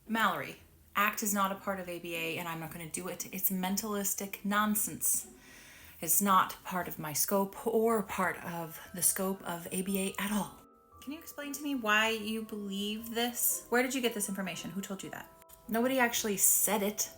Mallory, ACT is not a part of ABA and I'm not going to do it. It's mentalistic nonsense. It's not part of my scope or part of the scope of ABA at all. Can you explain to me why you believe this? Where did you get this information? Who told you that? Nobody actually said it.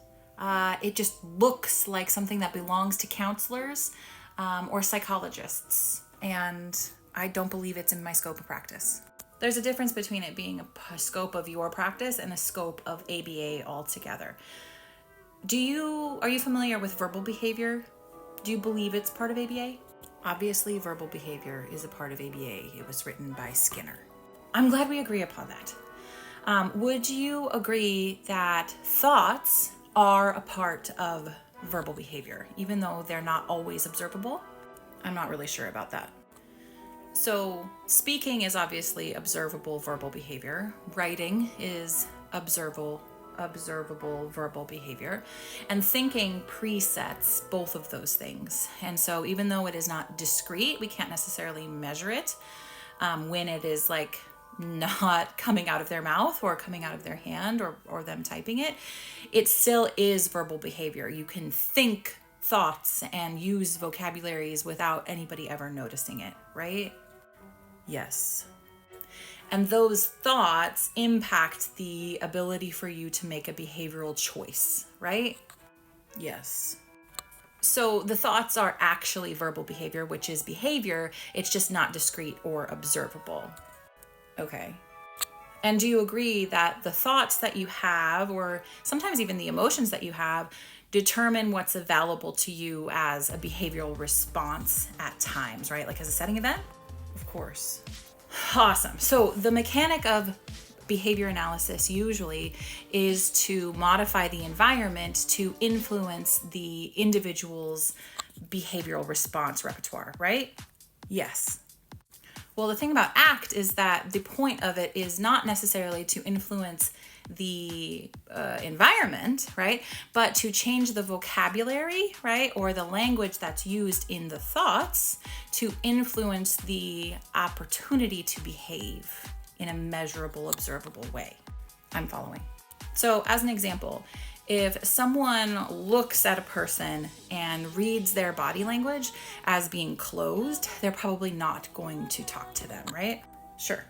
It just looks like something that belongs to counselors or psychologists, and I don't believe it's in my scope of practice. There's a difference between it being a scope of your practice and a scope of ABA altogether. Are you familiar with verbal behavior? Do you believe it's part of ABA? Obviously, verbal behavior is a part of ABA. It was written by Skinner. I'm glad we agree upon that. Would you agree that thoughts are a part of verbal behavior, even though they're not always observable? I'm not really sure about that. So speaking is obviously observable verbal behavior. Writing is observable verbal behavior. And thinking presets both of those things. And so even though it is not discrete, we can't necessarily measure it when it is like not coming out of their mouth or coming out of their hand or them typing it, it still is verbal behavior. You can think thoughts and use vocabularies without anybody ever noticing it, right? Yes. And those thoughts impact the ability for you to make a behavioral choice, right? Yes. So the thoughts are actually verbal behavior, which is behavior. It's just not discrete or observable. Okay. And do you agree that the thoughts that you have, or sometimes even the emotions that you have, determine what's available to you as a behavioral response at times, right? Like as a setting event? Of course. Awesome. So the mechanic of behavior analysis usually is to modify the environment to influence the individual's behavioral response repertoire, right? Yes. Well, the thing about ACT is that the point of it is not necessarily to influence the environment, right? But to change the vocabulary, right? Or the language that's used in the thoughts to influence the opportunity to behave in a measurable, observable way. I'm following. So as an example, if someone looks at a person and reads their body language as being closed, they're probably not going to talk to them, right? Sure.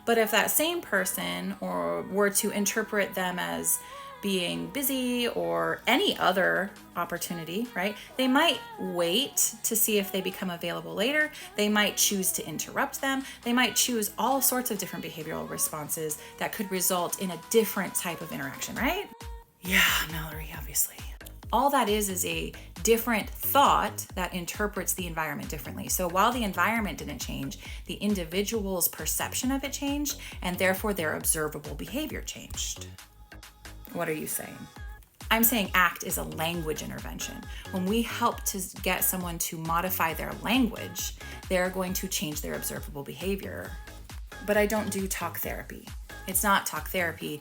But if that same person were to interpret them as being busy or any other opportunity, right? They might wait to see if they become available later. They might choose to interrupt them. They might choose all sorts of different behavioral responses that could result in a different type of interaction, right? Yeah, Mallory, obviously. All that is a different thought that interprets the environment differently. So while the environment didn't change, the individual's perception of it changed, and therefore their observable behavior changed. What are you saying? I'm saying ACT is a language intervention. When we help to get someone to modify their language, they're going to change their observable behavior. But I don't do talk therapy. It's not talk therapy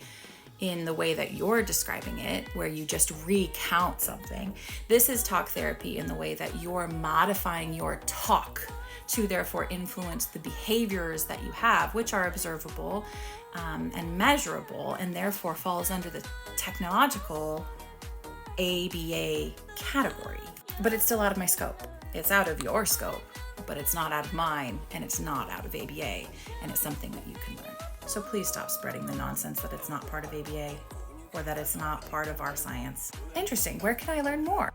in the way that you're describing it, where you just recount something. This is talk therapy in the way that you're modifying your talk to therefore influence the behaviors that you have, which are observable and measurable, and therefore falls under the technological ABA category. But it's still out of my scope. It's out of your scope, but it's not out of mine, and it's not out of ABA, and it's something that you can learn. So please stop spreading the nonsense that it's not part of ABA or that it's not part of our science. Interesting. Where can I learn more?